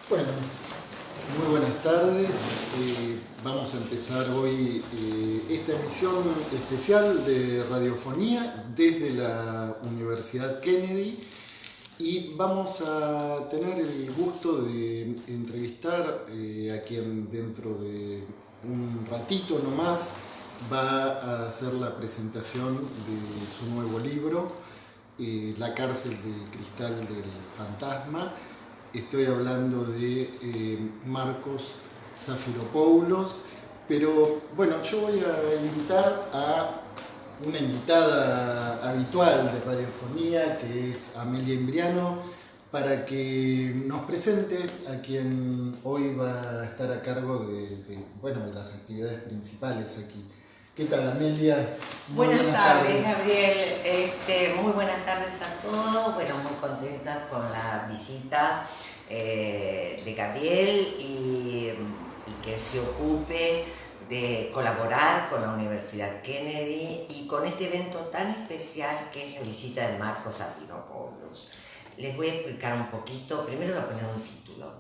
Bueno, muy buenas tardes. Vamos a empezar hoy esta emisión especial de radiofonía desde la Universidad Kennedy y vamos a tener el gusto de entrevistar a quien dentro de un ratito nomás va a hacer la presentación de su nuevo libro, La cárcel de cristal del fantasma. Estoy hablando de Marcos Zafiropoulos, pero bueno, yo voy a invitar a una invitada habitual de radiofonía, que es Amelia Imbriano, para que nos presente a quien hoy va a estar a cargo de las actividades principales aquí. ¿Qué tal, Amelia? Buenas tardes, Gabriel. Muy buenas tardes a todos. Bueno, muy contenta con la visita de Gabriel y que se ocupe de colaborar con la Universidad Kennedy y con este evento tan especial que es la visita de Marcos Zafiropoulos. Les voy a explicar un poquito. Primero voy a poner un título.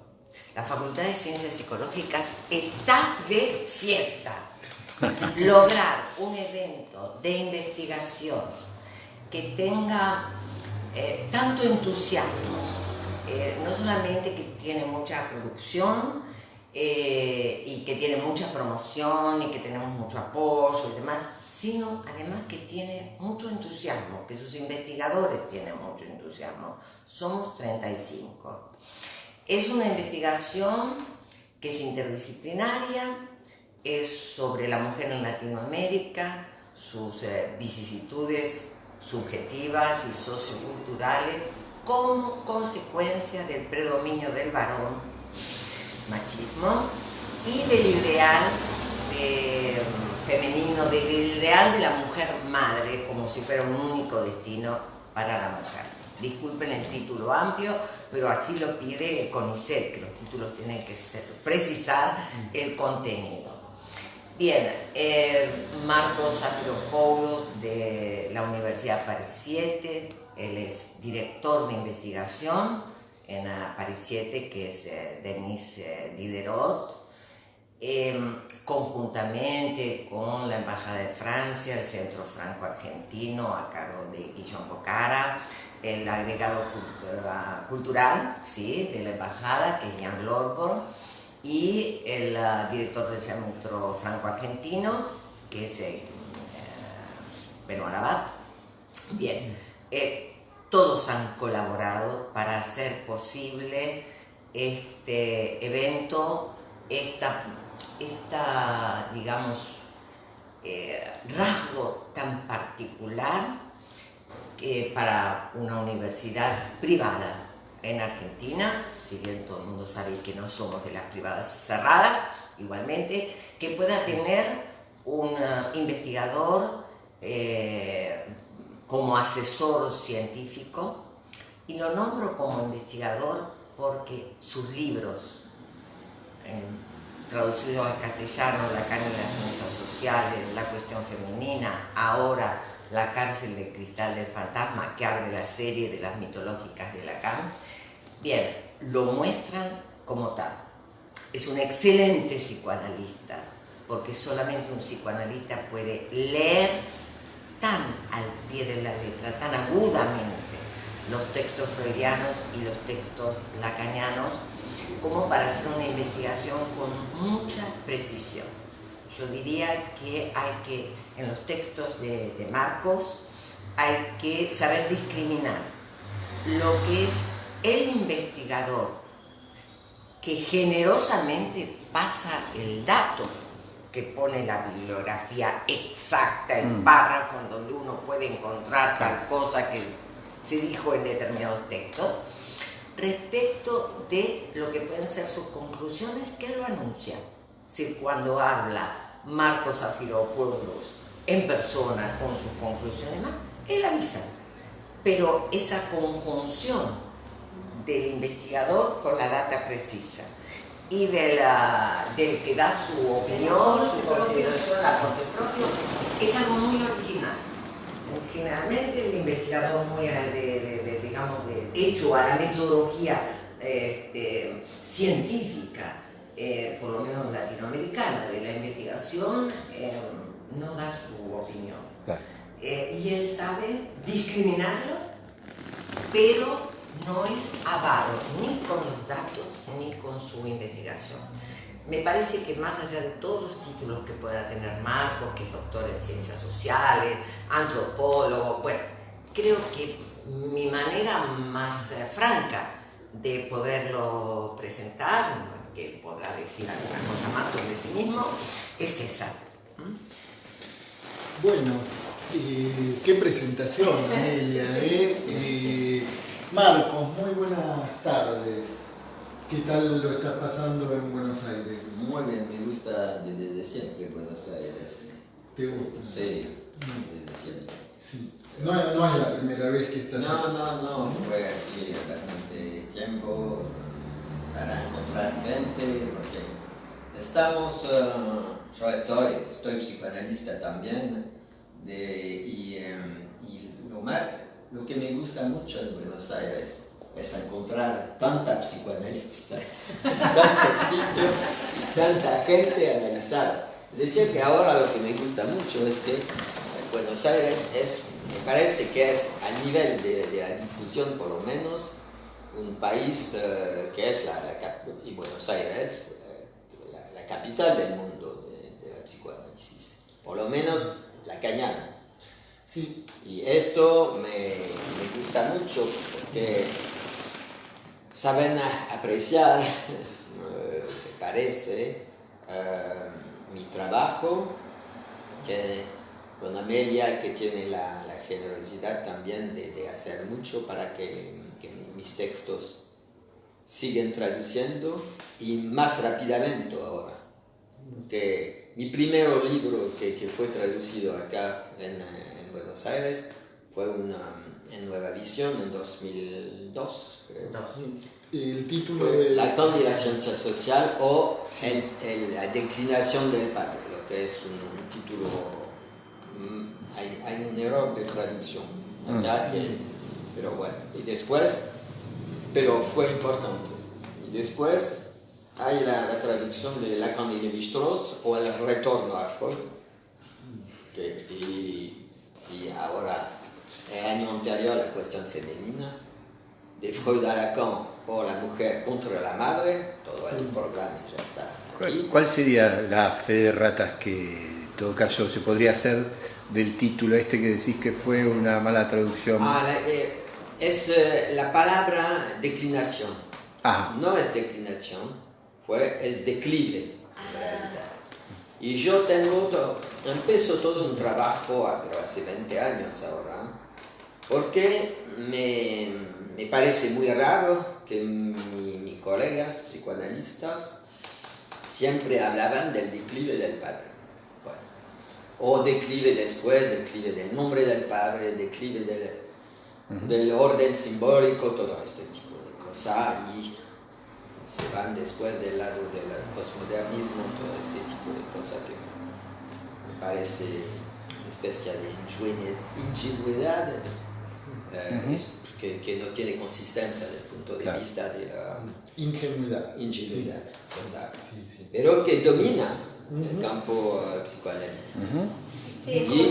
La Facultad de Ciencias Psicológicas está de fiesta. Lograr un evento de investigación que tenga tanto entusiasmo, no solamente que tiene mucha producción y que tiene mucha promoción y que tenemos mucho apoyo y demás, sino además que tiene mucho entusiasmo, que sus investigadores tienen mucho entusiasmo. Somos 35. Es una investigación que es interdisciplinaria. Es sobre la mujer en Latinoamérica, sus vicisitudes subjetivas y socioculturales como consecuencia del predominio del varón, machismo, y del ideal femenino, del ideal de la mujer madre, como si fuera un único destino para la mujer. Disculpen el título amplio, pero así lo pide el CONICET, que los títulos tienen que precisar el contenido. Bien, Marcos Zafiropoulos de la Universidad Paris VII, él es director de investigación en Paris VII, que es Denis Diderot, conjuntamente con la Embajada de Francia, el Centro Franco-Argentino a cargo de Guillaume Bocara, el agregado cultural, ¿sí?, de la Embajada, que es Jean Lorbord, y el director del Centro Franco-Argentino, que es Benoît Labat. Bien, todos han colaborado para hacer posible este evento, digamos, rasgo tan particular para una universidad privada en Argentina, si bien todo el mundo sabe que no somos de las privadas cerradas, igualmente, que pueda tener un investigador como asesor científico, y lo nombro como investigador porque sus libros, traducidos al castellano, Lacan y las ciencias sociales, La cuestión femenina, ahora La cárcel del cristal del fantasma, que abre la serie de las mitológicas de Lacan, bien, lo muestran como tal. Es un excelente psicoanalista, porque solamente un psicoanalista puede leer tan al pie de la letra, tan agudamente, los textos freudianos y los textos lacanianos, como para hacer una investigación con mucha precisión. Yo diría que en los textos de Marcos, hay que saber discriminar lo que es el investigador que generosamente pasa el dato, que pone la bibliografía exacta, el párrafo en donde uno puede encontrar tal cosa que se dijo en determinados textos, respecto de lo que pueden ser sus conclusiones, que él lo anuncia. Es decir, cuando habla Marcos Zafiropoulos en persona con sus conclusiones más, él avisa. Pero esa conjunción del investigador con la data precisa y del que da su opinión, su consideración, el aporte propio, es algo muy original. Generalmente el investigador muy hecho a la metodología científica, por lo menos latinoamericana, de la investigación, no da su opinión. Claro. Y él sabe discriminarlo, pero no es avaro ni con los datos ni con su investigación. Me parece que más allá de todos los títulos que pueda tener Marcos, que es doctor en ciencias sociales, antropólogo, bueno, creo que mi manera más franca de poderlo presentar, que podrá decir alguna cosa más sobre sí mismo, es esa. Bueno, qué presentación, Amelia. Marcos, muy buenas tardes. ¿Qué tal lo estás pasando en Buenos Aires? Muy bien, me gusta desde siempre Buenos Aires. ¿Te gusta? Sí, desde siempre. Sí. No es la primera vez que estás aquí. No, fue aquí bastante tiempo para encontrar gente, porque estamos, yo estoy psicoanalista también, y lo que me gusta mucho en Buenos Aires es encontrar tanta psicoanalista, tantos sitios, tanta gente analizada. Es decir, que ahora lo que me gusta mucho es que Buenos Aires me parece que es a nivel de la difusión por lo menos, un país que es y Buenos Aires la capital del mundo de la psicoanálisis, por lo menos la cañana. Sí. Y esto me gusta mucho porque saben apreciar, me parece, mi trabajo, que con Amelia, que tiene la generosidad también de hacer mucho para que mis textos sigan traduciendo y más rápidamente ahora. Que mi primer libro que fue traducido acá en Buenos Aires fue en Nueva Visión en 2002, creo. El título Fue de... Lacan y la ciencia social o Sí. la declinación del padre, lo que es un título. Hay un error de traducción acá, pero bueno, y después, pero fue importante. Y después hay la traducción de Lacan y Lévi-Strauss o el retorno a Freud, y ahora, el año anterior, la cuestión femenina, de Freud a Lacan o la mujer contra la madre, todo el programa ya está aquí. ¿Cuál sería la fe de ratas que en todo caso se podría hacer del título este que decís que fue una mala traducción? Es la palabra declinación. Ajá. No es declinación, es declive en realidad. Y yo empiezo todo un trabajo, pero hace 20 años ahora, porque me parece muy raro que mis colegas psicoanalistas siempre hablaban del declive del padre. Bueno, o declive después, declive del nombre del padre, declive del orden simbólico, todo este tipo de cosas, y se van después del lado del posmodernismo, todo este tipo de cosas que me parece una especie de ingenuidad que no tiene consistencia desde el punto de vista de la Ingenuidad. total. Sí. Pero que domina el campo psicoanalítico. Sí, es como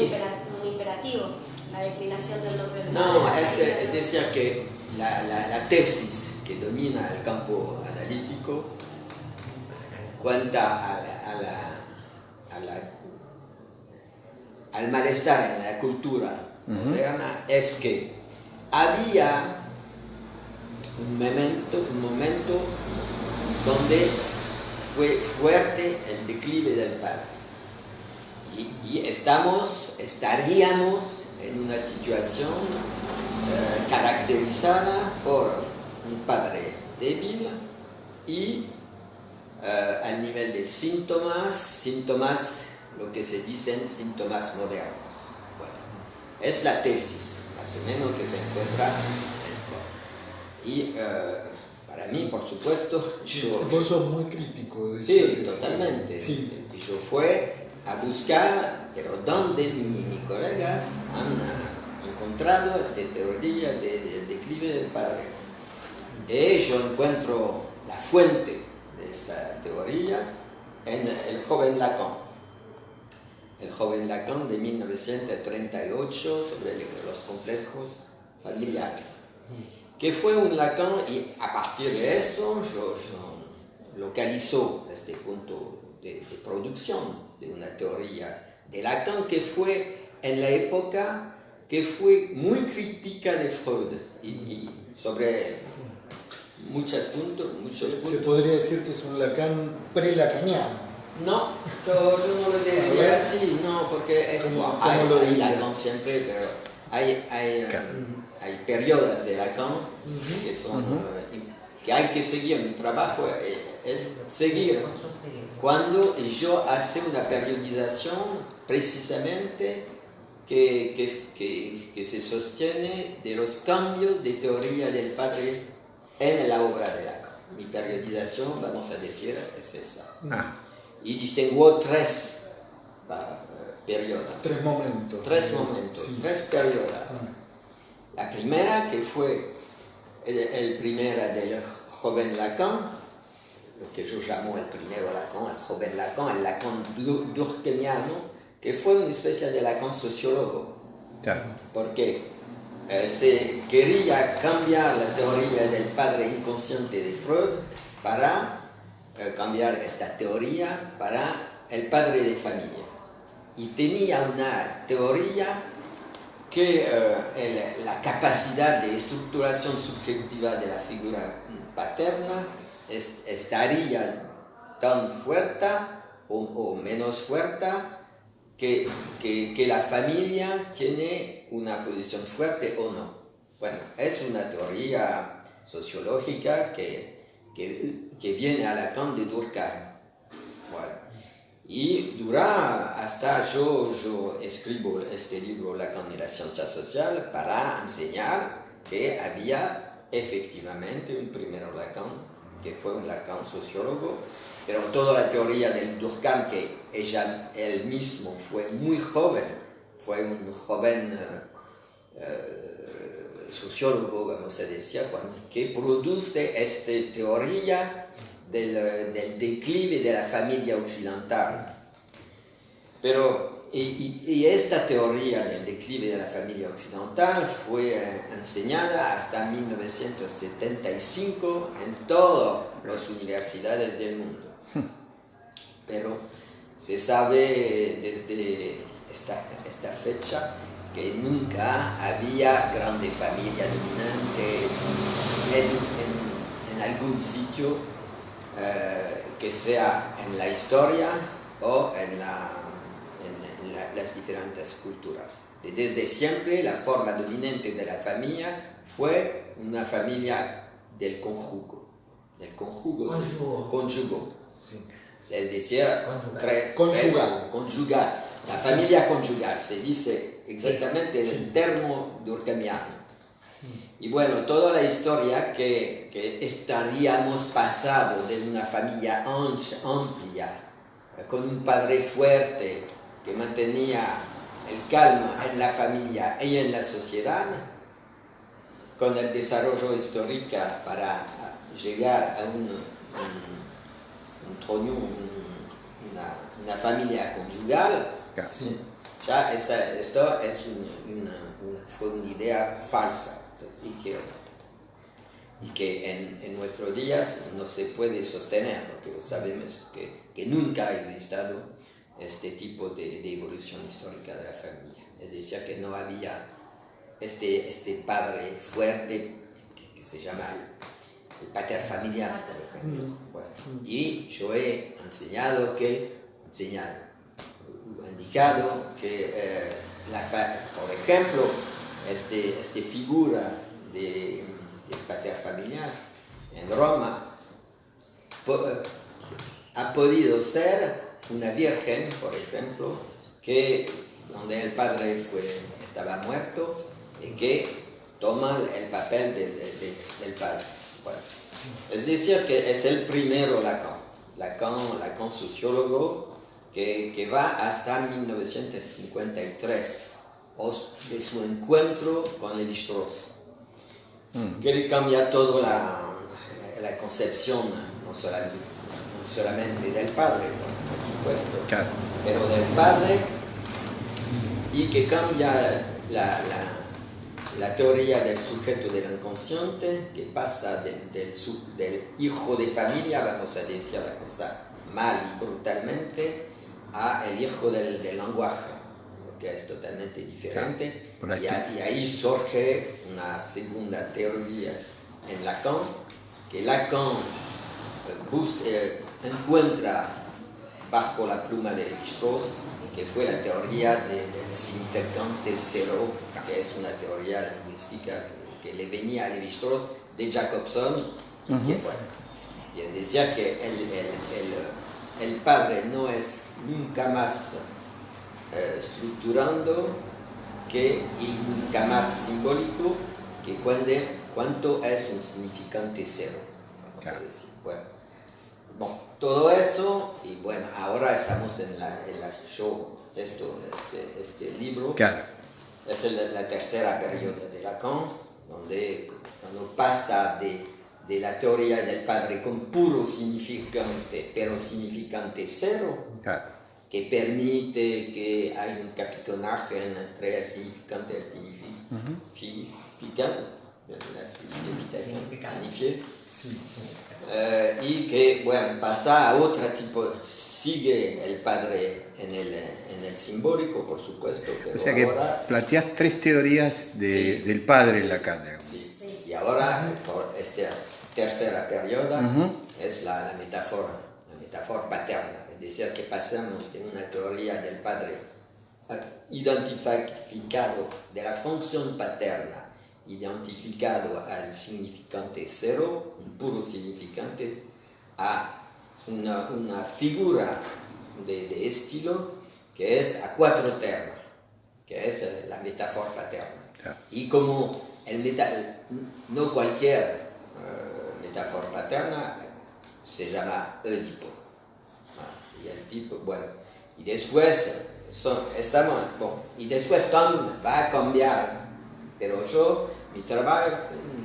un imperativo, la declinación del nombre del No, padre. es decir que la tesis que domina el campo analítico cuenta al malestar en la cultura moderna, es que había un momento donde fue fuerte el declive del padre. Y estaríamos en una situación caracterizada por un padre débil y al nivel de síntomas, lo que se dicen síntomas modernos. Bueno, es la tesis, más o menos, que se encuentra en el y para mí, por supuesto, Vos sos muy crítico de sí, eso. totalmente. Sí. Yo fui a buscar, pero donde mis colegas han encontrado esta teoría del declive del padre. Y yo encuentro la fuente de esta teoría en el joven Lacan. El joven Lacan de 1938 sobre los complejos familiares. Que fue un Lacan, y a partir de eso yo localizó este punto de producción de una teoría de Lacan que fue en la época que fue muy crítica de Freud y sobre muchos puntos. Se podría decir que es un Lacan pre-lacaniano. No, yo no lo diría así, no, porque hay Lacan siempre, pero hay periodos de Lacan que son que hay que seguir. Mi trabajo es seguir. Cuando yo hago una periodización precisamente que se sostiene de los cambios de teoría del padre en la obra de Lacan. Mi periodización, vamos a decir, es esa. Y distinguo tres periodos. Tres momentos. Sí. Tres periodos. La primera, que fue el primero del joven Lacan, lo que yo llamo el primero Lacan, el joven Lacan, el Lacan durkheimiano, que fue una especie de Lacan sociólogo. Claro. Porque se quería cambiar la teoría del padre inconsciente de Freud para cambiar esta teoría para el padre de familia. Y tenía una teoría que la capacidad de estructuración subjetiva de la figura paterna estaría tan fuerte o menos fuerte que la familia tiene una posición fuerte o no. Bueno, es una teoría sociológica que viene a Lacan de Durkheim. Bueno, y dura hasta yo escribo este libro, Lacan y la ciencia social, para enseñar que había efectivamente un primer Lacan, que fue un Lacan sociólogo, pero toda la teoría del Durkheim, que él mismo fue muy joven, fue un joven sociólogo, vamos a decir, que produce esta teoría del declive de la familia occidental. Pero, y esta teoría del declive de la familia occidental fue enseñada hasta 1975 en todas las universidades del mundo. Pero se sabe desde esta fecha que nunca había grande familia dominante en algún sitio que sea en la historia o en las diferentes culturas. Desde siempre la forma dominante de la familia fue una familia del conjugo. Conjugo. Sí. Es decir, conjugal. La familia conjugal, se dice exactamente el termo durkheimiano. Y bueno, toda la historia que estaríamos pasando de una familia amplia, con un padre fuerte que mantenía el calma en la familia y en la sociedad, con el desarrollo histórico para llegar a un trono, una familia conjugal. Sí. Ya esto fue una idea falsa y que en nuestros días no se puede sostener, porque sabemos que nunca ha existido este tipo de evolución histórica de la familia. Es decir, que no había este padre fuerte que se llama el paterfamilias, por ejemplo. Bueno, y yo he indicado que, por ejemplo, esta figura de paterfamilias en Roma ha podido ser una virgen, por ejemplo, donde el padre estaba muerto y que toma el papel del padre. Bueno, es decir, que es el primero Lacan sociólogo, que va hasta 1953, de su encuentro con Lévi-Strauss, que le cambia toda la concepción no solamente del padre, por supuesto, claro, pero del padre, y que cambia la teoría del sujeto del inconsciente, que pasa del hijo de familia, vamos a decir la cosa mal y brutalmente, a el hijo del lenguaje, que es totalmente diferente. Claro, y ahí surge una segunda teoría en Lacan, que Lacan encuentra bajo la pluma de Lévi-Strauss, que fue la teoría del significante cero, que es una teoría lingüística que le venía a Lévi-Strauss de Jacobson, y que, bueno, y decía que el padre no es nunca más estructurando y nunca más simbólico que cuánto es un significante cero, vamos a decir. Bueno, todo esto, y bueno, ahora estamos en la show, este libro, claro. Es la tercera periodo de Lacan, donde cuando pasa de la teoría del padre con puro significante, pero significante cero, Claro. que permite que haya un capitonaje entre el significante y el significante, y que, bueno, pasa a otro tipo, sigue el padre en el simbólico, por supuesto, pero O sea que ahora, planteás tres teorías del padre en Lacan. sí, y ahora, por esta tercera periodo, es la metáfora paterna, es decir, que pasamos de una teoría del padre identificado de la función paterna, identificado al significante cero, un puro significante, a una figura de estilo que es a cuatro termas, que es la metáfora paterna. Claro. Y como no cualquier metáfora paterna se llama Edipo. Y el tipo, bueno, y después va a cambiar, pero mi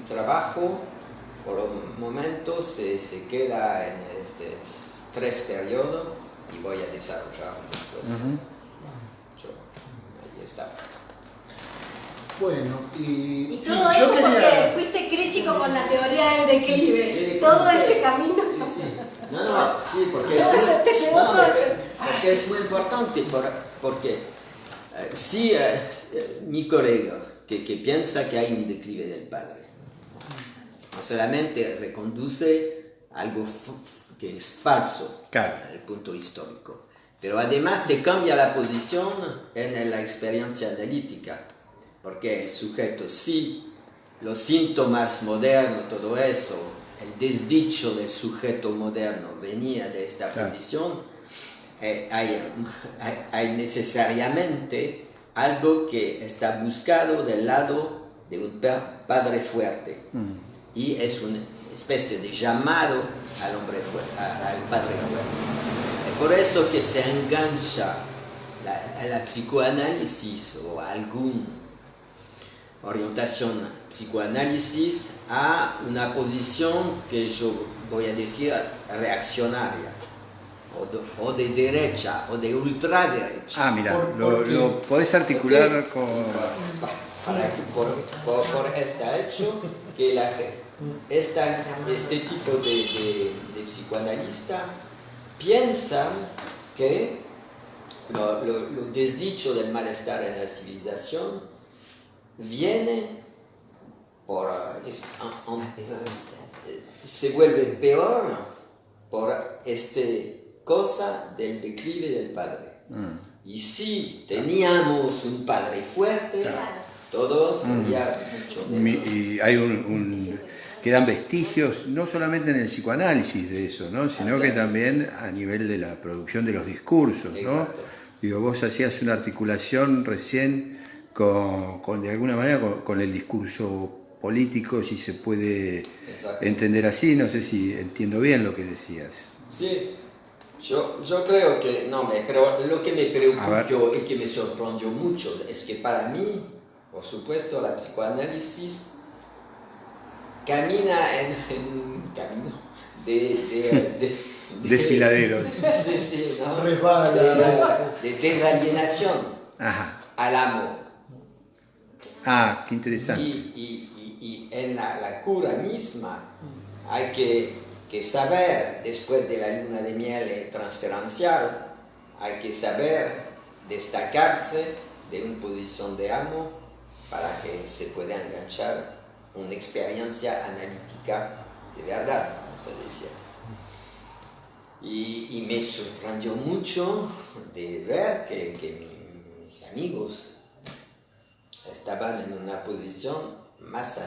trabajo por el momento se queda en tres periodos y voy a desarrollar después. Ahí está. Bueno, Y todo eso porque fuiste crítico con la teoría del declive. Sí, todo ese camino. Sí, porque es muy importante, porque si mi colega que piensa que hay un declive del padre, no solamente reconduce algo que es falso, claro, desde el punto histórico, pero además te cambia la posición en la experiencia analítica, porque el sujeto, sí, los síntomas modernos, todo eso, el desdicho del sujeto moderno venía de esta posición, hay necesariamente algo que está buscado del lado de un padre fuerte, y es una especie de llamado al hombre fuerte, al padre fuerte. Es por eso que se engancha a la psicoanálisis o a alguna orientación psicoanálisis a una posición que yo voy a decir reaccionaria, o de derecha, o de ultraderecha. Ah, mira, lo podés articular con... Por este hecho que este tipo de psicoanalista piensan que lo desdicho del malestar en la civilización viene se vuelve peor por esta cosa del declive del padre. Y si teníamos un padre fuerte, todos sería mucho menos. Y hay quedan vestigios, no solamente en el psicoanálisis de eso, ¿no? Sino que también a nivel de la producción de los discursos, ¿no? Exacto. Digo, vos hacías una articulación recién con de alguna manera con el discurso político, si se puede entender así, no sé si entiendo bien lo que decías. Sí, yo creo que, no, pero lo que me preocupó y que me sorprendió mucho es que para mí, por supuesto, la psicoanálisis camina en un camino Desfiladero. Sí, ¿no? Resbala. De desalienación Ajá. al amo. Ah, qué interesante. Y en la cura misma hay que saber, después de la luna de miel transferencial, hay que saber destacarse de una posición de amo para que se pueda enganchar una experiencia analítica de verdad, vamos a decir. Y me sorprendió mucho de ver que mis amigos estaban en una posición más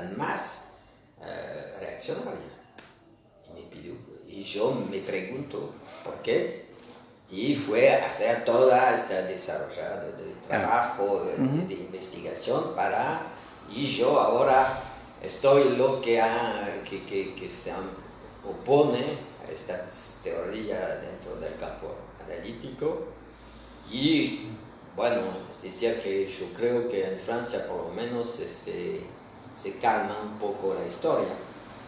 reaccionaria. Y yo me pregunto por qué. Y fue a hacer toda esta desarrollada de trabajo, de investigación y yo ahora estoy lo que se opone a esta teoría dentro del campo analítico. Y bueno, es decir que yo creo que en Francia por lo menos se calma un poco la historia.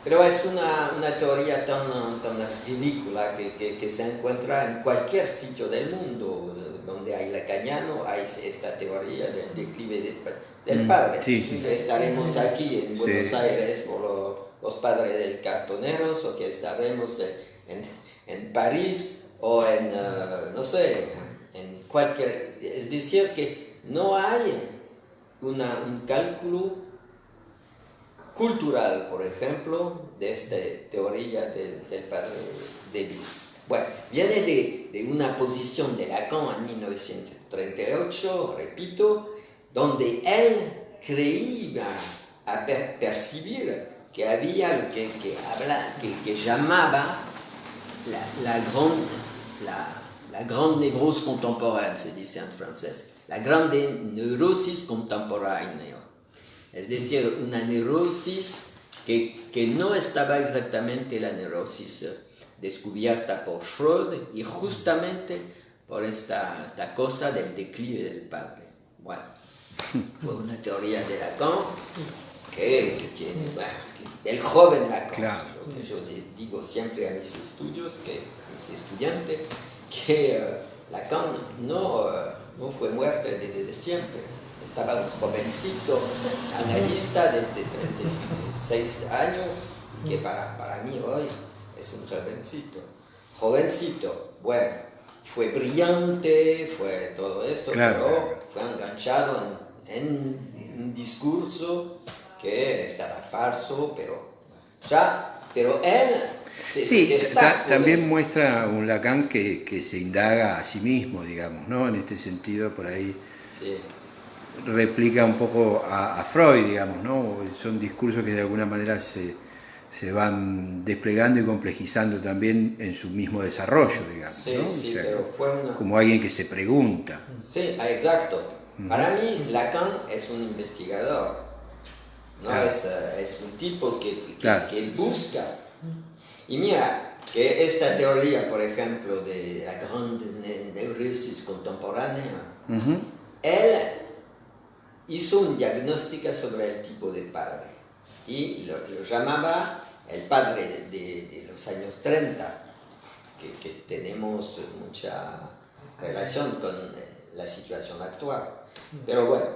Pero es una teoría tan ridícula que se encuentra en cualquier sitio del mundo donde hay lacaniano, hay esta teoría del declive del padre. Sí. Estaremos aquí en Buenos Aires por los padres del cartoneros, o que estaremos en París o en, no sé, en cualquier... Es decir, que no hay un cálculo cultural, por ejemplo, de esta teoría del padre de Dios. Bueno, viene de una posición de Lacan en 1938, repito, donde él creía percibir que había lo que llamaba la grande névrose contemporaine, se dice en francés, la grande neurosis contemporánea. Es decir, una neurosis que no estaba exactamente la neurosis descubierta por Freud y justamente por esta cosa del declive del padre. Bueno, fue una teoría de Lacan del joven Lacan. Claro. Yo digo siempre a mis estudiantes que Lacan no fue muerto desde siempre. Estaba un jovencito analista de 36 años y que para mí hoy es un jovencito. Bueno, fue brillante, fue todo esto, claro, pero fue enganchado en un discurso que estaba falso, pero él también muestra un Lacan que se indaga a sí mismo, digamos, ¿no? En este sentido, por ahí replica un poco a Freud, digamos, ¿no? Son discursos que de alguna manera se van desplegando y complejizando también en su mismo desarrollo, digamos, ¿no? Sí, o sea, pero fue como alguien que se pregunta. Sí, exacto. Para mí, Lacan es un investigador, ¿no? Claro. Es un tipo que busca. Y mira, que esta teoría, por ejemplo, de la grande neurosis contemporánea, él hizo un diagnóstico sobre el tipo de padre y lo llamaba el padre de los años 30, que tenemos mucha relación con la situación actual. Pero bueno,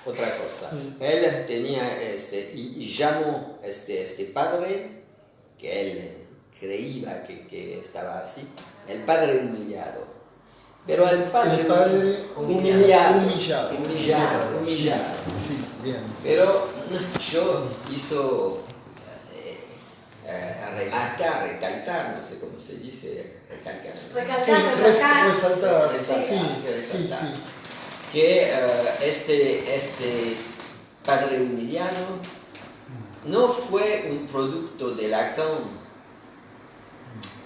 otra cosa. Él tenía y llamó este padre, que él creía que estaba así, el padre humillado. Pero el padre humillado. Sí, bien. Pero yo hizo recalcar, no sé cómo se dice, recalcar. Resaltar. Sí. Que este padre humillado no fue un producto de Lacan,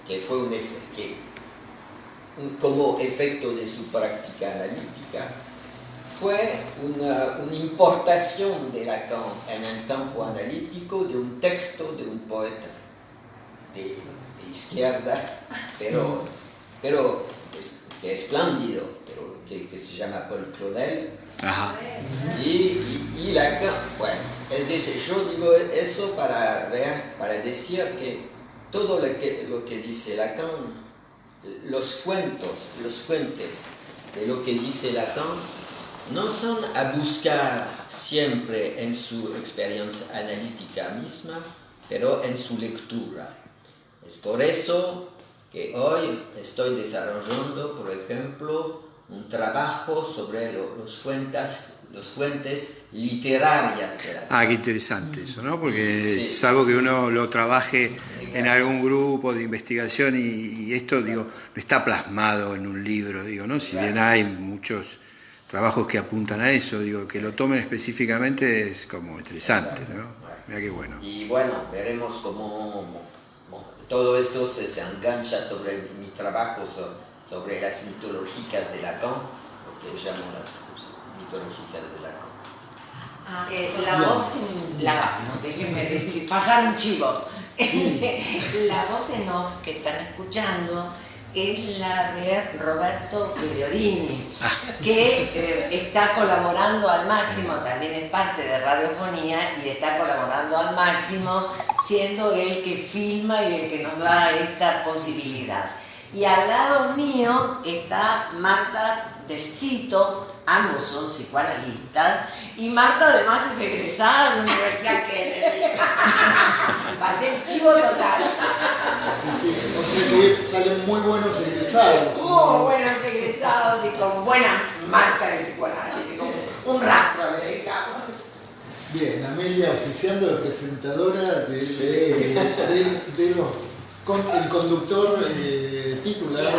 que fue como efecto de su práctica analítica, fue una importación de Lacan en el campo analítico de un texto de un poeta de izquierda, pero que es espléndido, pero que se llama Paul Claudel. Ajá. Y Lacan, bueno, es decir, yo digo eso para decir todo lo que dice Lacan, los fuentes de lo que dice Lacan, no son a buscar siempre en su experiencia analítica misma, pero en su lectura. Es por eso que hoy estoy desarrollando, por ejemplo, un trabajo sobre las fuentes literarias de Lacan. Ah, qué interesante eso, ¿no? Porque es algo que uno lo trabaje en algún grupo de investigación y esto, digo, no está plasmado en un libro, digo, ¿no? Si bien hay muchos trabajos que apuntan a eso, digo, que lo tomen específicamente es como interesante, ¿no? Mira qué bueno. Y bueno, veremos cómo todo esto se engancha sobre mi trabajo sobre las mitologías de Lacan, lo que llamo las mitologías de Lacan. Déjenme decir, pasar un chivo. La voz en off que están escuchando es la de Roberto Migliorini, que está colaborando al máximo, también es parte de Radiofonía y está colaborando al máximo, siendo el que filma y el que nos da esta posibilidad. Y al lado mío está Marta del Cito, ambos son psicoanalistas, y Marta además es egresada de la Universidad Kennedy. Pasé el chivo total. Sí, o sea que salen muy buenos egresados. Muy buenos egresados y con buena marca de psicoanálisis, con un rastro le dejamos. Bien, Amelia oficiando de presentadora el conductor titular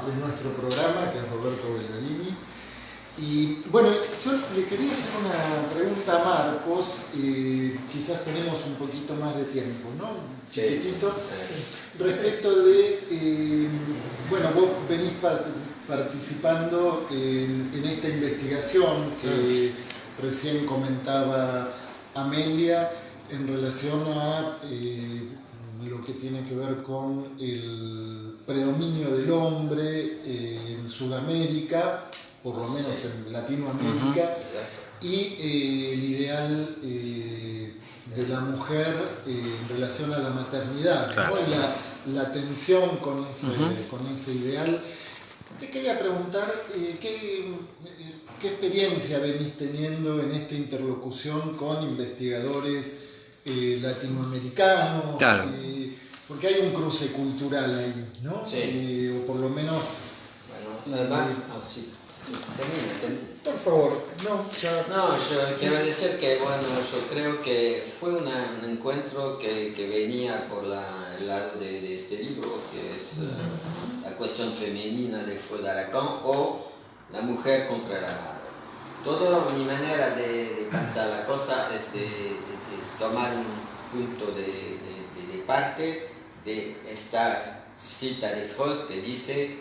de nuestro programa, que es Roberto Bellorini. Y bueno, yo le quería hacer una pregunta a Marcos, quizás tenemos un poquito más de tiempo, ¿no? Chiquitito. Respecto de, bueno, vos venís participando en esta investigación que recién comentaba Amelia en relación a lo que tiene que ver con el predominio del hombre en Sudamérica, por lo menos en Latinoamérica, y el ideal de la mujer en relación a la maternidad, claro, ¿no? Y la tensión con ese ideal. Te quería preguntar qué experiencia venís teniendo en esta interlocución con investigadores latinoamericanos, claro, porque hay un cruce cultural ahí, ¿no? Sí. O por lo menos... Sí. Termina. Por favor, no, yo quiero decir que, bueno, yo creo que fue un encuentro que venía por el lado de este libro, que es la cuestión femenina de Freud a Lacan o la mujer contra la madre. Toda mi manera de pensar la cosa es de tomar un punto de parte de esta cita de Freud que dice: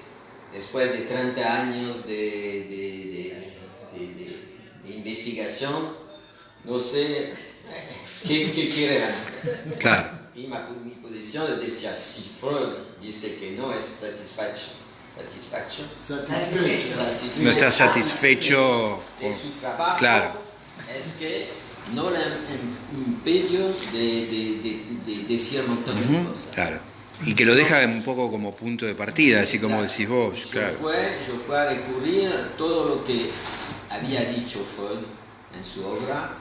después de 30 años de investigación, no sé qué quiere la mujer. claro. Y mi posición es decir, si Freud dice que no es satisfecho, No está satisfecho de su trabajo, claro, es que no le impidió de decir un montón de cosas. claro. Y que lo deja un poco como punto de partida, así como decís vos, claro. Yo fui a recurrir a todo lo que había dicho Freud en su obra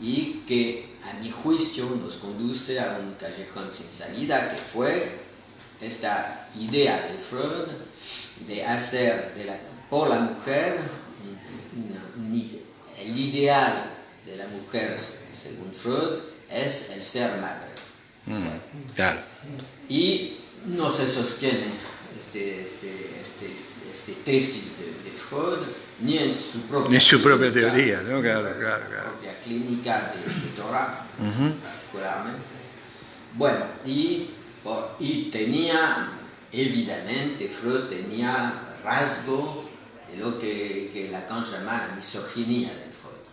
y que a mi juicio nos conduce a un callejón sin salida, que fue esta idea de Freud de hacer por la mujer el ideal de la mujer, según Freud, es el ser madre. Claro. Y no se sostiene este tesis de Freud ni en su propia teoría, ¿no? Claro. propia clínica de Torah, particularmente. Bueno, y tenía, evidentemente, Freud tenía rasgo de lo que Lacan llama la misoginia de Freud.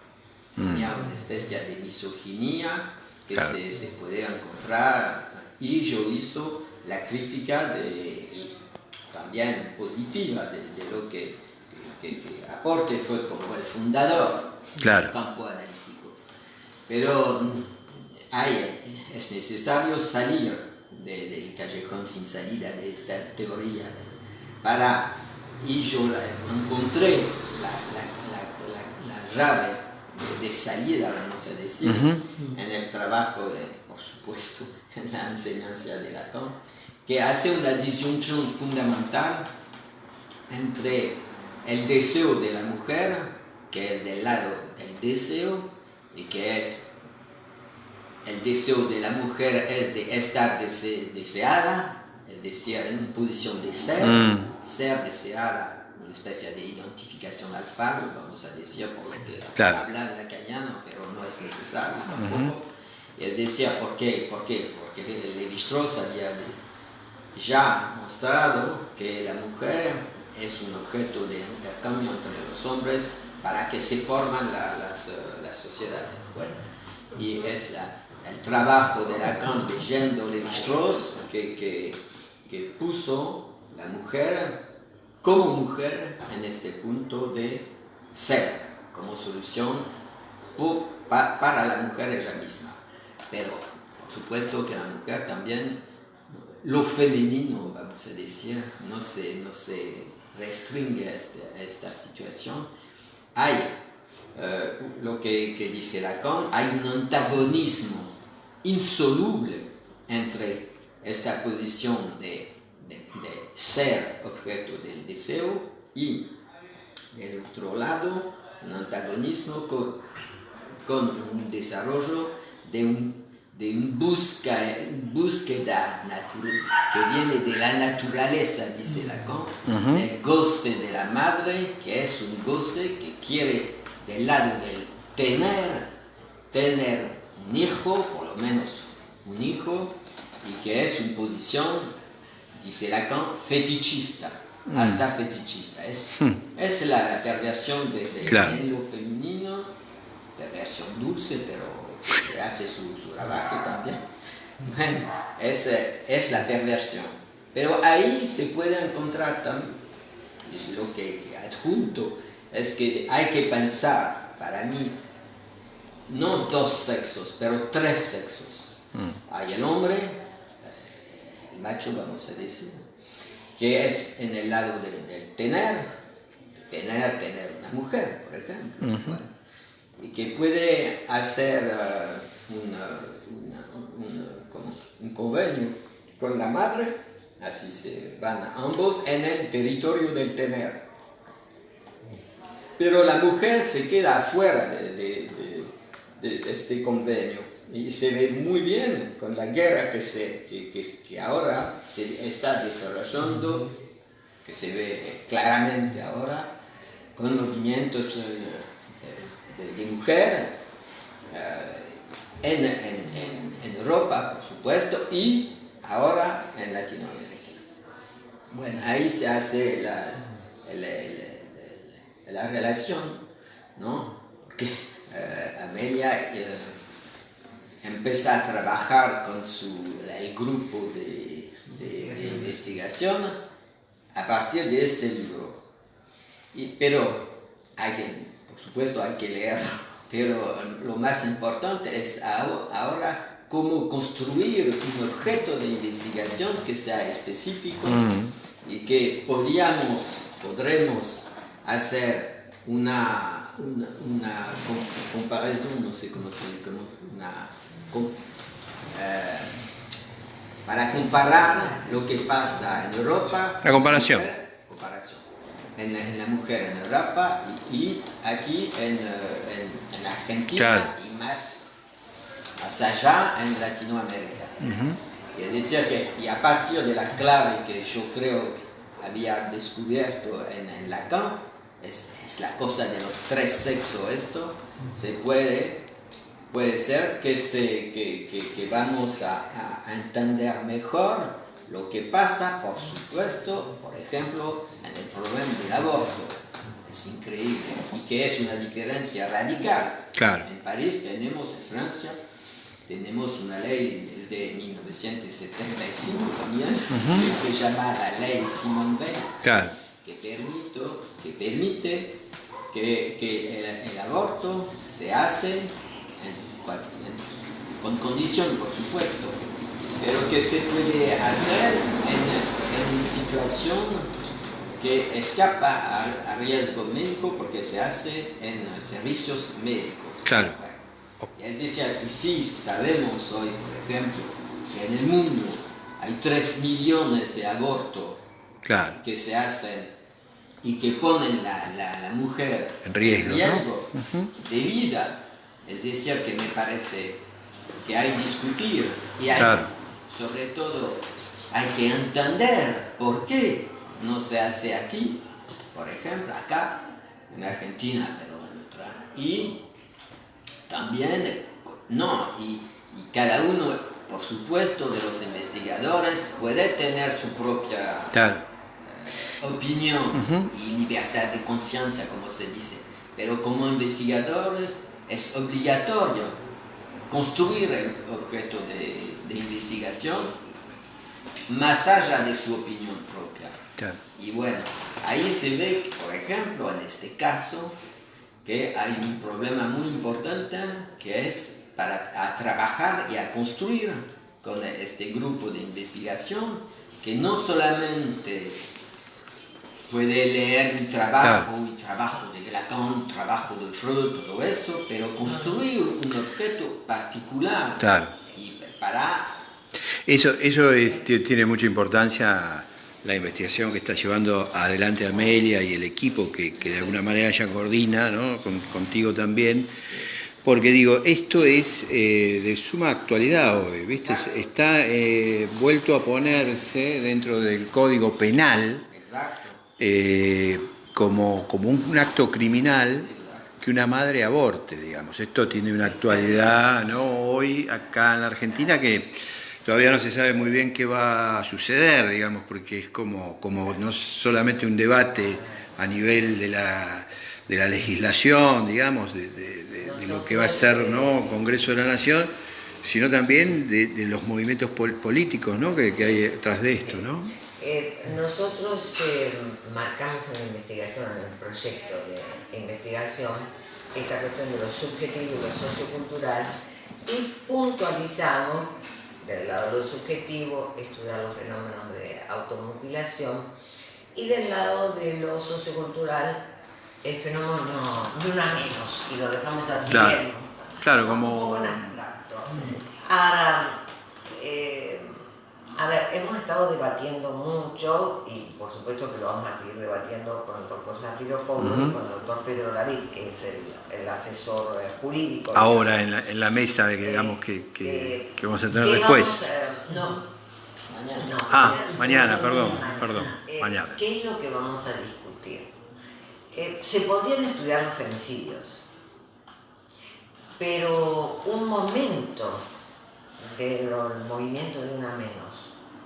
Tenía una especie de misoginia que claro, se puede encontrar, y yo hizo la crítica también positiva de lo que aporte Freud como el fundador claro, del campo analítico. Pero es necesario salir del callejón sin salida de esta teoría. Y yo encontré la llave de salida, vamos a decir, en el trabajo, por supuesto, en la enseñanza de Lacan, que hace una disyunción fundamental entre el deseo de la mujer, que es del lado del deseo, y que es el deseo de la mujer es de estar deseada, es decir, en posición de ser deseada, una especie de identificación al faro, vamos a decir, por lo que habla lacaniano, pero no es necesario tampoco. Es decir, ¿por qué? Porque Lévi-Strauss había ya mostrado que la mujer es un objeto de intercambio entre los hombres para que se forman las sociedades. Bueno, y es el trabajo de Lacan leyendo Lévi-Strauss que puso la mujer como mujer en este punto de ser, como solución para la mujer ella misma. Pero, por supuesto que la mujer también, lo femenino, vamos a decir, no se restringe a esta situación. Hay, lo que dice Lacan, hay un antagonismo insoluble entre esta posición de ser objeto del deseo y, del otro lado, un antagonismo con un desarrollo de una búsqueda natural que viene de la naturaleza, dice Lacan, el goce de la madre, que es un goce que quiere del lado del tener un hijo, por lo menos un hijo, y que es una posición, dice Lacan, fetichista, hasta fetichista. Es la perversión en lo femenino, perversión dulce, pero que hace su trabajo también. Bueno, es la perversión. Pero ahí se puede encontrar también, es lo que adjunto, es que hay que pensar, para mí, no dos sexos, pero tres sexos. Hay el hombre, el macho, vamos a decir, que es en el lado del tener una mujer, por ejemplo. Bueno, y que puede hacer un convenio con la madre, así se van ambos en el territorio del tener. Pero la mujer se queda afuera de este convenio y se ve muy bien con la guerra que ahora se está desarrollando, que se ve claramente ahora con movimientos de mujer en Europa, por supuesto, y ahora en Latinoamérica. Bueno, ahí se hace la relación, ¿no? Porque Amelia empieza a trabajar con el grupo de investigación a partir de este libro. Pero por supuesto hay que leerlo, pero lo más importante es ahora cómo construir un objeto de investigación que sea específico y que podremos hacer una comparación, no sé cómo se dice, para comparar lo que pasa en Europa. La comparación. En la mujer en Europa y aquí en Argentina, claro, y más allá en Latinoamérica. Es decir, que a partir de la clave que yo creo que había descubierto en Lacan, es la cosa de los tres sexos. Esto puede ser que vamos a entender mejor lo que pasa, por supuesto, por ejemplo, en el problema del aborto. Es increíble y que es una diferencia radical. Claro. En París en Francia, tenemos una ley desde 1975 también, que se llama la ley Simone Veil, claro, que permite que el aborto se hace con condición, por supuesto, pero que se puede hacer en situación que escapa al riesgo médico porque se hace en servicios médicos. Claro. Es decir, y sí sabemos hoy, por ejemplo, que en el mundo hay 3 millones de abortos Claro. que se hacen y que ponen la mujer En riesgo, ¿no? de vida. Es decir, que me parece que hay que discutir y hay, Claro. sobre todo, hay que entender por qué no se hace aquí, por ejemplo, acá, en Argentina, pero en otra. Y también, no, y cada uno, por supuesto, de los investigadores puede tener su propia Claro. opinión y libertad de conciencia, como se dice, pero como investigadores es obligatorio construir el objeto de investigación más allá de su opinión propia. Claro. Y bueno, ahí se ve, que, por ejemplo, en este caso, que hay un problema muy importante que es a trabajar y a construir con este grupo de investigación que no solamente puede leer mi trabajo, y trabajo de Lacan, trabajo de Freud, todo eso, pero construir un objeto particular. Claro. Y para... Eso tiene mucha importancia, la investigación que está llevando adelante Amelia y el equipo que de alguna manera ya coordina, ¿no? Contigo también, porque digo, esto es de suma actualidad hoy, ¿viste? Está vuelto a ponerse dentro del Código Penal como un acto criminal que una madre aborte, digamos. Esto tiene una actualidad, ¿no? Hoy acá en la Argentina que todavía no se sabe muy bien qué va a suceder, digamos, porque es como no solamente un debate a nivel de la legislación, digamos, de lo que va a ser, ¿no? Congreso de la Nación, sino también de los movimientos políticos, ¿no? que hay detrás de esto, ¿no? Nosotros marcamos en la investigación, en el proyecto de investigación, esta cuestión de lo subjetivo y lo sociocultural y puntualizamos del lado de lo subjetivo, estudiar los fenómenos de automutilación y del lado de lo sociocultural, el fenómeno de una menos, y lo dejamos así. Claro, como... Un poco en abstracto. Ahora, a ver, hemos estado debatiendo mucho, y por supuesto que lo vamos a seguir debatiendo con el doctor Zafiro Polo y con el doctor Pedro David, que es el asesor jurídico. Ahora, en la mesa de que, digamos, que vamos a tener después. Mañana, perdón. Mañana. ¿Qué es lo que vamos a discutir? Se podrían estudiar los femicidios, pero un momento del movimiento de una menos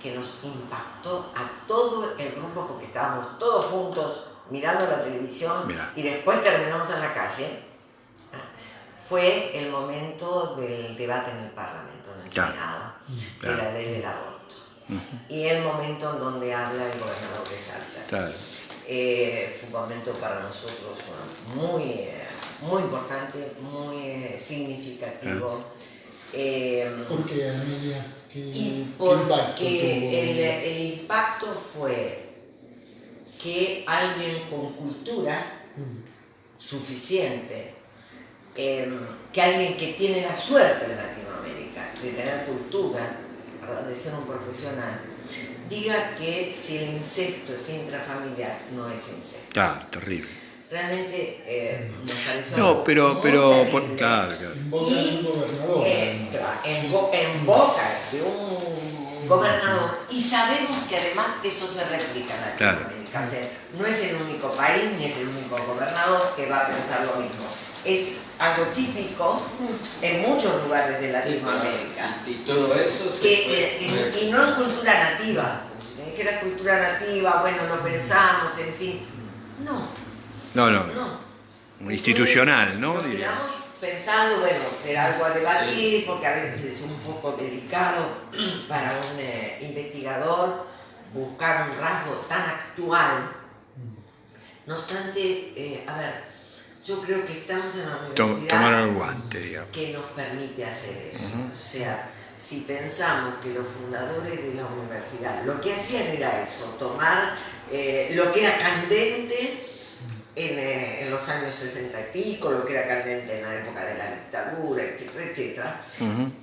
que nos impactó a todo el grupo porque estábamos todos juntos mirando la televisión. Mirá. Y después terminamos en la calle, fue el momento del debate en el Parlamento, en el Senado, de la ley del aborto. Y el momento en donde habla el gobernador de Salta. Fue un momento para nosotros muy, muy importante, muy significativo. ¿Por qué, Amelia? Porque el impacto fue que alguien con cultura suficiente, que alguien que tiene la suerte en Latinoamérica de tener cultura, de ser un profesional, diga que si el incesto es intrafamiliar, no es incesto. Claro, terrible. Realmente nos pareció... No, pero claro. En boca de un gobernador. En boca de un gobernador. Y sabemos que además eso se replica en Latinoamérica. Claro. O sea, no es el único país ni es el único gobernador que va a pensar lo mismo. Es algo típico en muchos lugares de Latinoamérica. Y todo eso y no en cultura nativa. Si que era cultura nativa, bueno, no pensamos, en fin. No. Institucional, ¿no? Digamos, pensando, bueno, será algo a debatir, porque a veces es un poco delicado para un investigador buscar un rasgo tan actual. No obstante, a ver, yo creo que estamos en una universidad tomar el guante, digamos, que nos permite hacer eso. O sea, si pensamos que los fundadores de la universidad lo que hacían era eso, tomar lo que era candente en los años 60 y pico, lo que era candente en la época de la dictadura, etcétera, etcétera.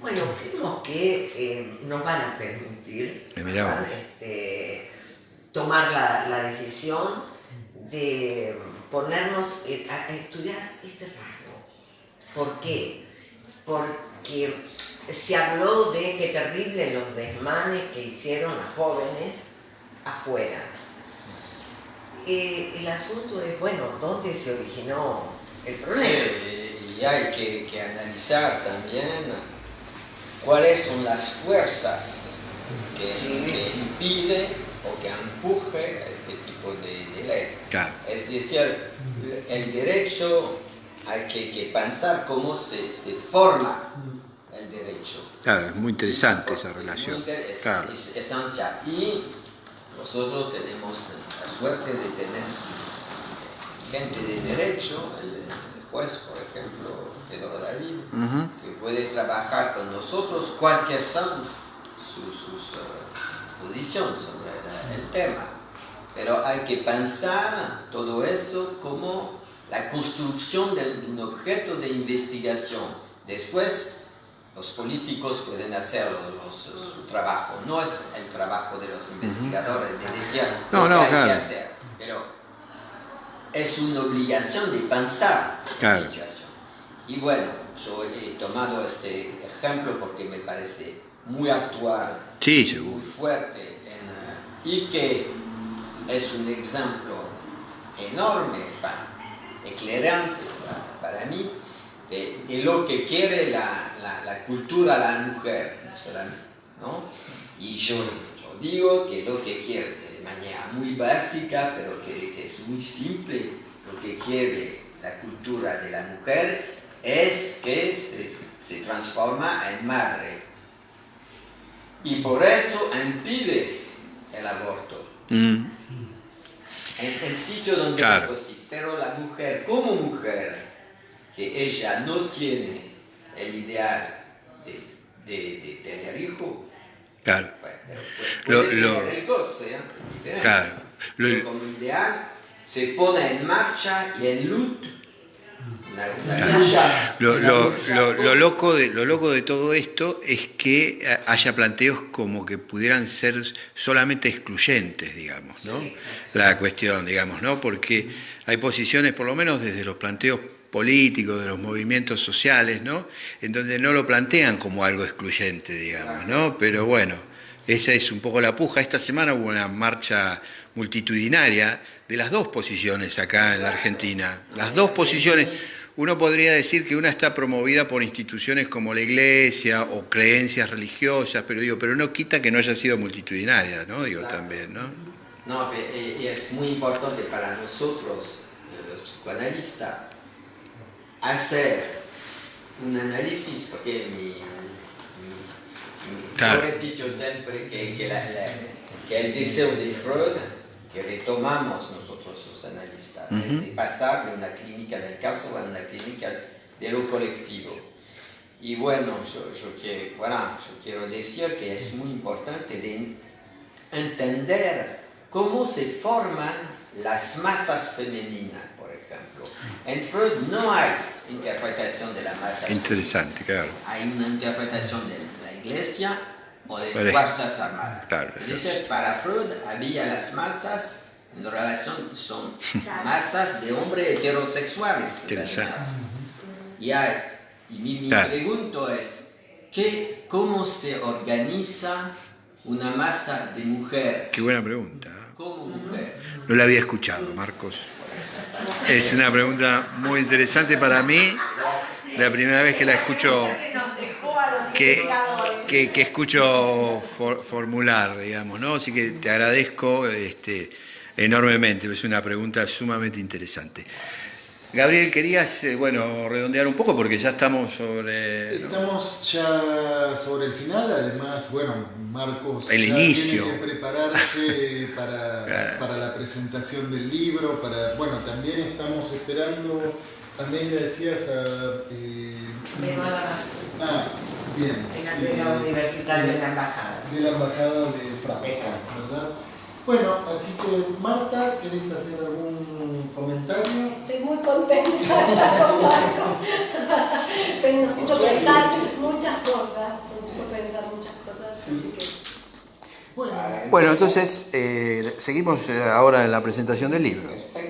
Bueno, creemos que nos van a permitir tomar la decisión de ponernos a estudiar este rasgo. ¿Por qué? Porque se habló de qué terrible los desmanes que hicieron a jóvenes afuera. El asunto es, bueno, ¿dónde se originó el problema? Sí, y hay que analizar también cuáles son las fuerzas que impiden o que empujen a este tipo de ley. Claro. Es decir, el derecho hay que pensar cómo se forma el derecho. Claro, es muy interesante esa relación. Es Claro. esencial. Y nosotros tenemos la suerte de tener gente de derecho, el juez, por ejemplo, Pedro David, que puede trabajar con nosotros cualquier son sus posiciones sobre el tema. Pero hay que pensar todo eso como la construcción de un objeto de investigación. Después, los políticos pueden hacer su trabajo. No es el trabajo de los investigadores de decir lo que hay que hacer, pero es una obligación de pensar la situación. Y bueno, yo he tomado este ejemplo porque me parece muy actual, muy fuerte, y que es un ejemplo enorme, eclairante para mí, de lo que quiere la cultura, la mujer, ¿no? Y yo digo que lo que quiere, de manera muy básica, pero que es muy simple, lo que quiere la cultura de la mujer es que se transforma en madre. Y por eso impide el aborto. En el sitio donde es posible. Pero la mujer, como mujer, que ella no tiene el ideal de tener hijo, claro. Puede tener hijos, diferente. Claro. Pero como ideal se pone en marcha y en lucha. Lo loco de todo esto es que haya planteos como que pudieran ser solamente excluyentes, digamos, ¿no? Sí. La cuestión, digamos, ¿no? Porque hay posiciones, por lo menos desde los planteos políticos, de los movimientos sociales, ¿no? En donde no lo plantean como algo excluyente, digamos, ¿no? Pero bueno, esa es un poco la puja. Esta semana hubo una marcha multitudinaria de las dos posiciones acá en la Argentina. Las dos posiciones. Uno podría decir que una está promovida por instituciones como la Iglesia o creencias religiosas, pero no quita que no haya sido multitudinaria, ¿no? Digo, claro. También, ¿no? No, y es muy importante para nosotros, los psicoanalistas, hacer un análisis, porque yo repito siempre que el deseo de Freud, que retomamos nosotros los analistas, es de pasar de una clínica del caso a una clínica de lo colectivo. Y bueno, yo quiero decir que es muy importante de entender cómo se forman las masas femeninas, por ejemplo. En Freud no hay interpretación de la masa. Interesante, claro. Hay una interpretación de la Iglesia o de las Fuerzas Armadas. Claro, es decir, para Freud había las masas en relación, son masas de hombres heterosexuales. Interesante. Y mi pregunta es, ¿cómo se organiza una masa de mujer? Qué buena pregunta. ¿Cómo mujer? No la había escuchado, Marcos. Es una pregunta muy interesante para mí. La primera vez que la escucho, que escucho formular, digamos, ¿no? Así que te agradezco enormemente. Es una pregunta sumamente interesante. Gabriel, querías, redondear un poco porque ya estamos sobre... Estamos ya sobre el final, además, Marcos el ya inicio. Tiene que prepararse para la presentación del libro, también estamos esperando, Amelia decías Bien. En la universidad de la embajada. De la embajada de Francia, Exacto. ¿verdad? Bueno, así que Marta, ¿querés hacer algún comentario? Estoy muy contenta de estar con Marco. Pues nos hizo pensar muchas cosas, así que... Bueno, Bueno, entonces seguimos ahora en la presentación del libro. Perfecto.